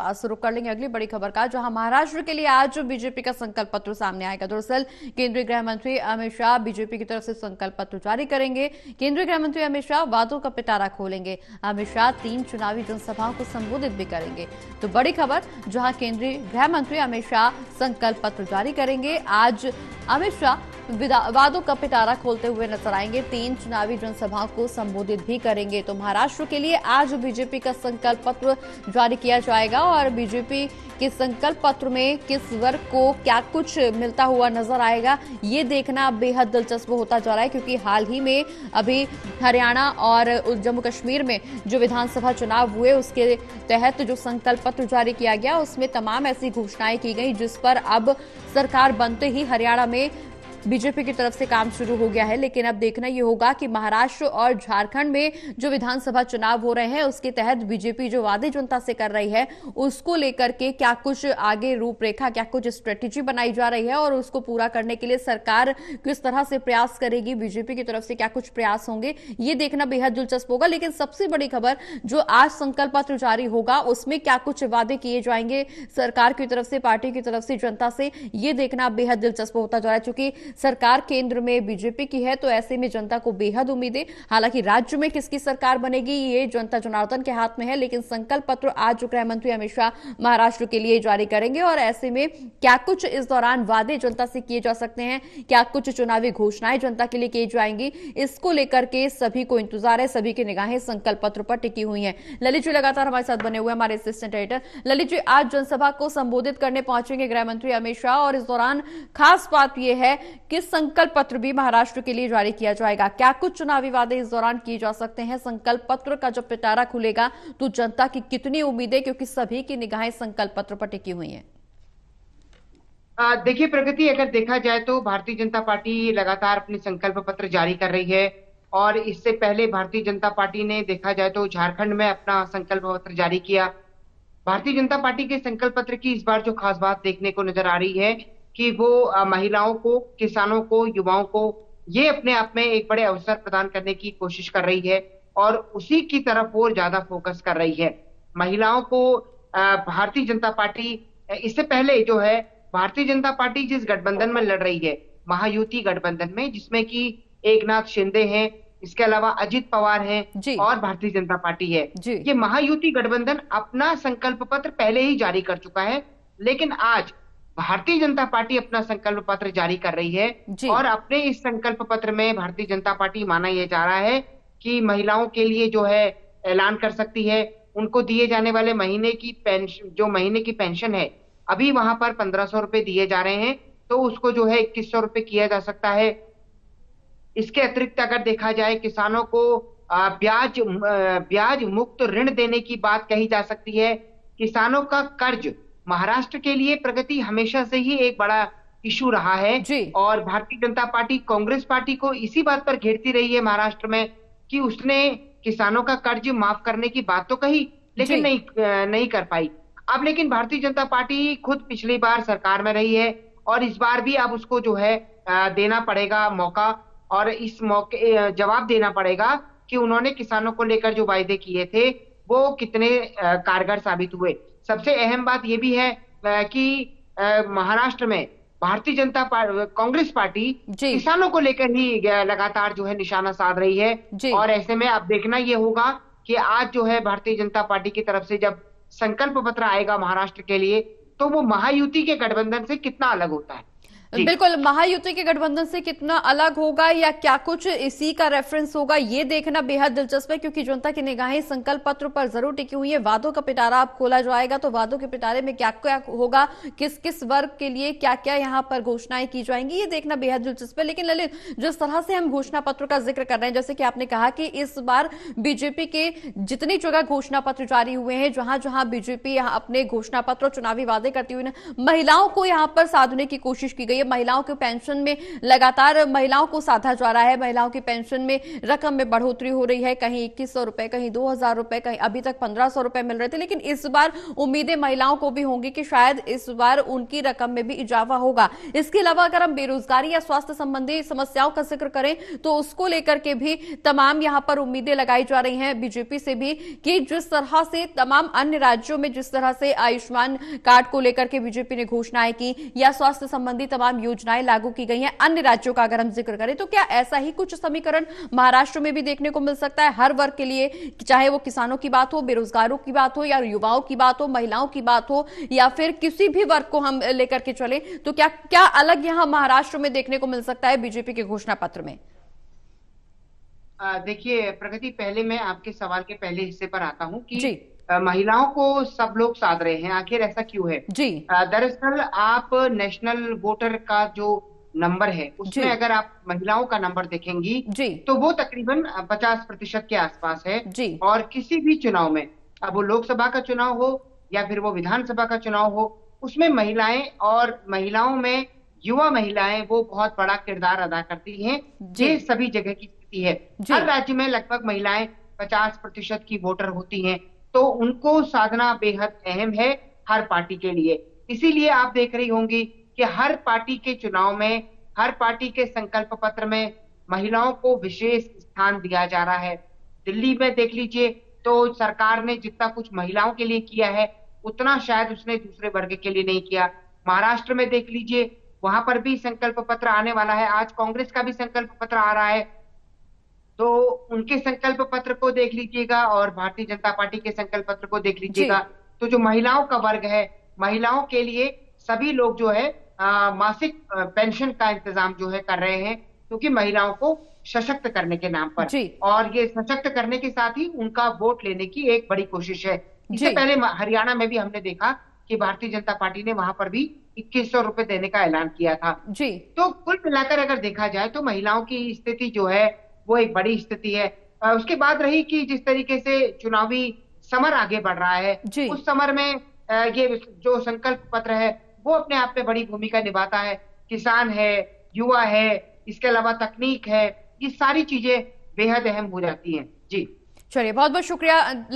पास। रुक कर लेंगे अगली बड़ी खबर का, जहां महाराष्ट्र के लिए आज बीजेपी का संकल्प पत्र सामने आएगा। दरअसल केंद्रीय गृह मंत्री अमित शाह बीजेपी की तरफ से संकल्प पत्र जारी करेंगे। केंद्रीय गृह मंत्री अमित शाह वादों का पिटारा खोलेंगे। अमित शाह 3 चुनावी जनसभाओं को संबोधित भी करेंगे। तो बड़ी खबर, जहां केंद्रीय गृह मंत्री अमित शाह संकल्प पत्र जारी करेंगे। आज अमित शाह वादों का पिटारा खोलते हुए नजर आएंगे। 3 चुनावी जनसभाओं को संबोधित भी करेंगे। तो महाराष्ट्र के लिए आज बीजेपी का संकल्प पत्र जारी किया जाएगा और बीजेपी के संकल्प पत्र में किस वर्ग को क्या कुछ मिलता हुआ नजर आएगा, ये देखना बेहद दिलचस्प होता जा रहा है, क्योंकि हाल ही में अभी हरियाणा और जम्मू कश्मीर में जो विधानसभा चुनाव हुए उसके तहत जो संकल्प पत्र जारी किया गया उसमें तमाम ऐसी घोषणाएं की गई जिस पर अब सरकार बनते ही हरियाणा में बीजेपी की तरफ से काम शुरू हो गया है। लेकिन अब देखना यह होगा कि महाराष्ट्र और झारखंड में जो विधानसभा चुनाव हो रहे हैं उसके तहत बीजेपी जो वादे जनता से कर रही है उसको लेकर के क्या कुछ आगे रूपरेखा, क्या कुछ स्ट्रेटेजी बनाई जा रही है और उसको पूरा करने के लिए सरकार किस तरह से प्रयास करेगी, बीजेपी की तरफ से क्या कुछ प्रयास होंगे, ये देखना बेहद दिलचस्प होगा। लेकिन सबसे बड़ी खबर, जो आज संकल्प पत्र जारी होगा उसमें क्या कुछ वादे किए जाएंगे सरकार की तरफ से, पार्टी की तरफ से, जनता से, ये देखना बेहद दिलचस्प होता जा रहा है। चूंकि सरकार केंद्र में बीजेपी की है तो ऐसे में जनता को बेहद उम्मीदें, हालांकि राज्य में किसकी सरकार बनेगी ये जनता जनार्दन के हाथ में है। लेकिन संकल्प पत्र आज गृह मंत्री अमित शाह महाराष्ट्र के लिए जारी करेंगे और ऐसे में क्या कुछ इस दौरान वादे जनता से किए जा सकते हैं, क्या कुछ चुनावी घोषणाएं जनता के लिए की जाएंगी, इसको लेकर के सभी को इंतजार है, सभी की निगाहें संकल्प पत्र पर टिकी हुई हैं। ललित जी लगातार हमारे साथ बने हुए, हमारे असिस्टेंट एडिटर। ललित जी, आज जनसभा को संबोधित करने पहुंचेंगे गृह मंत्री अमित शाह और इस दौरान खास बात यह है कि संकल्प पत्र भी महाराष्ट्र के लिए जारी किया जाएगा। क्या कुछ चुनावी वादे इस दौरान किए जा सकते हैं? संकल्प पत्र का जब पिटारा खुलेगा तो जनता की कितनी उम्मीदें, क्योंकि सभी की निगाहें संकल्प पत्र पर टिकी हुई हैं। देखिए प्रगति, अगर देखा जाए तो भारतीय जनता पार्टी लगातार अपने संकल्प पत्र जारी कर रही है और इससे पहले भारतीय जनता पार्टी ने देखा जाए तो झारखंड में अपना संकल्प पत्र जारी किया। भारतीय जनता पार्टी के संकल्प पत्र की इस बार जो खास बात देखने को नजर आ रही है कि वो महिलाओं को, किसानों को, युवाओं को ये अपने आप में एक बड़े अवसर प्रदान करने की कोशिश कर रही है और उसी की तरफ वो ज्यादा फोकस कर रही है। महिलाओं को भारतीय जनता पार्टी, इससे पहले जो है भारतीय जनता पार्टी जिस गठबंधन में लड़ रही है, महायुति गठबंधन में, जिसमें कि एकनाथ शिंदे हैं, इसके अलावा अजित पवार हैं और भारतीय जनता पार्टी है, ये महायुति गठबंधन अपना संकल्प पत्र पहले ही जारी कर चुका है। लेकिन आज भारतीय जनता पार्टी अपना संकल्प पत्र जारी कर रही है और अपने इस संकल्प पत्र में भारतीय जनता पार्टी, माना यह जा रहा है कि महिलाओं के लिए जो है ऐलान कर सकती है, उनको दिए जाने वाले महीने की पेंशन, जो महीने की पेंशन है अभी वहां पर 1500 रुपए दिए जा रहे हैं, तो उसको जो है 2100 रुपए किया जा सकता है। इसके अतिरिक्त अगर देखा जाए, किसानों को ब्याज मुक्त ऋण देने की बात कही जा सकती है। किसानों का कर्ज महाराष्ट्र के लिए प्रगति हमेशा से ही एक बड़ा इशू रहा है और भारतीय जनता पार्टी कांग्रेस पार्टी को इसी बात पर घेरती रही है महाराष्ट्र में कि उसने किसानों का कर्ज माफ करने की बात तो कही लेकिन नहीं कर पाई। अब लेकिन भारतीय जनता पार्टी खुद पिछली बार सरकार में रही है और इस बार भी अब उसको जो है देना पड़ेगा मौका और इस मौके जवाब देना पड़ेगा कि उन्होंने किसानों को लेकर जो वायदे किए थे वो कितने कारगर साबित हुए। सबसे अहम बात यह भी है कि महाराष्ट्र में भारतीय जनता कांग्रेस पार्टी किसानों को लेकर ही लगातार जो है निशाना साध रही है और ऐसे में अब देखना यह होगा कि आज जो है भारतीय जनता पार्टी की तरफ से जब संकल्प पत्र आएगा महाराष्ट्र के लिए तो वो महायुति के गठबंधन से कितना अलग होता है। बिल्कुल, महायुति के गठबंधन से कितना अलग होगा या क्या कुछ इसी का रेफरेंस होगा, ये देखना बेहद दिलचस्प है, क्योंकि जनता की निगाहें संकल्प पत्र पर जरूर टिकी हुई है। वादों का पिटारा अब खोला जाएगा तो वादों के पिटारे में क्या क्या होगा, किस किस वर्ग के लिए क्या क्या यहाँ पर घोषणाएं की जाएंगी, ये देखना बेहद दिलचस्प है। लेकिन ललित, जिस तरह से हम घोषणा पत्र का जिक्र कर रहे हैं, जैसे कि आपने कहा कि इस बार बीजेपी के जितनी जगह घोषणा पत्र जारी हुए हैं, जहां जहां बीजेपी यहाँ अपने घोषणा पत्र और चुनावी वादे करती हुई महिलाओं को यहाँ पर साधने की कोशिश की गई है। महिलाओं के पेंशन में लगातार महिलाओं को साधा जा रहा है, महिलाओं की पेंशन में रकम में बढ़ोतरी हो रही है, कहीं 2100 रुपए, कहीं 2000 रुपए, कहीं अभी तक 1500 रुपए मिल रहे थे। लेकिन इस बार उम्मीदें महिलाओं को भी होंगी कि शायद इस बार उनकी रकम में भी इजाफा होगा। इसके अलावा अगर हम बेरोजगारी या स्वास्थ्य संबंधी समस्याओं का जिक्र करें तो उसको लेकर के भी तमाम यहां पर उम्मीदें लगाई जा रही हैं बीजेपी से भी, कि जिस तरह से तमाम अन्य राज्यों में जिस तरह से आयुष्मान कार्ड को लेकर के बीजेपी ने घोषणाएं की या स्वास्थ्य संबंधी तमाम योजनाएं लागू की गई हैं अन्य राज्यों का अगर हम जिक्र करें, तो क्या ऐसा ही कुछ समीकरण महाराष्ट्र में भी देखने को मिल सकता है हर वर्ग के लिए, चाहे वो किसानों की बात हो, बेरोजगारों की बात हो, या युवाओं की बात हो, महिलाओं की बात हो, या फिर किसी भी वर्ग को हम लेकर के चले, तो क्या क्या अलग यहां महाराष्ट्र में देखने को मिल सकता है बीजेपी के घोषणा पत्र में? देखिए प्रगति, पहले मैं आपके सवाल के पहले हिस्से पर आता हूं कि जी महिलाओं को सब लोग साध रहे हैं, आखिर ऐसा क्यों है? जी दरअसल आप नेशनल वोटर का जो नंबर है उसमें जी अगर आप महिलाओं का नंबर देखेंगी जी तो वो तकरीबन 50% के आसपास है। जी और किसी भी चुनाव में, अब वो लोकसभा का चुनाव हो या फिर वो विधानसभा का चुनाव हो, उसमें महिलाएं और महिलाओं में युवा महिलाएं वो बहुत बड़ा किरदार अदा करती हैं। जी ये सभी जगह की स्थिति है। जी हर राज्य में लगभग महिलाएं 50% की वोटर होती हैं, तो उनको साधना बेहद अहम है हर पार्टी के लिए। इसीलिए आप देख रही होंगी कि हर पार्टी के चुनाव में, हर पार्टी के संकल्प पत्र में महिलाओं को विशेष स्थान दिया जा रहा है। दिल्ली में देख लीजिए तो सरकार ने जितना कुछ महिलाओं के लिए किया है उतना शायद उसने दूसरे वर्ग के लिए नहीं किया। महाराष्ट्र में देख लीजिए, वहां पर भी संकल्प पत्र आने वाला है, आज कांग्रेस का भी संकल्प पत्र आ रहा है, तो उनके संकल्प पत्र को देख लीजिएगा और भारतीय जनता पार्टी के संकल्प पत्र को देख जी लीजिएगा। तो जो महिलाओं का वर्ग है, महिलाओं के लिए सभी लोग जो है मासिक पेंशन का इंतजाम जो है कर रहे हैं, क्योंकि महिलाओं को सशक्त करने के नाम पर, जी और ये सशक्त करने के साथ ही उनका वोट लेने की एक बड़ी कोशिश है। इससे जी पहले हरियाणा में भी हमने देखा कि भारतीय जनता पार्टी ने वहां पर भी 2100 रुपए देने का ऐलान किया था। जी तो कुल मिलाकर अगर देखा जाए तो महिलाओं की स्थिति जो है वो एक बड़ी स्थिति है। उसके बाद रही कि जिस तरीके से चुनावी समर आगे बढ़ रहा है, जी उस समर में ये जो संकल्प पत्र है वो अपने आप में बड़ी भूमिका निभाता है। किसान है, युवा है, इसके अलावा तकनीक है, ये सारी चीजें बेहद अहम हो जाती हैं। जी चलिए, बहुत बहुत शुक्रिया।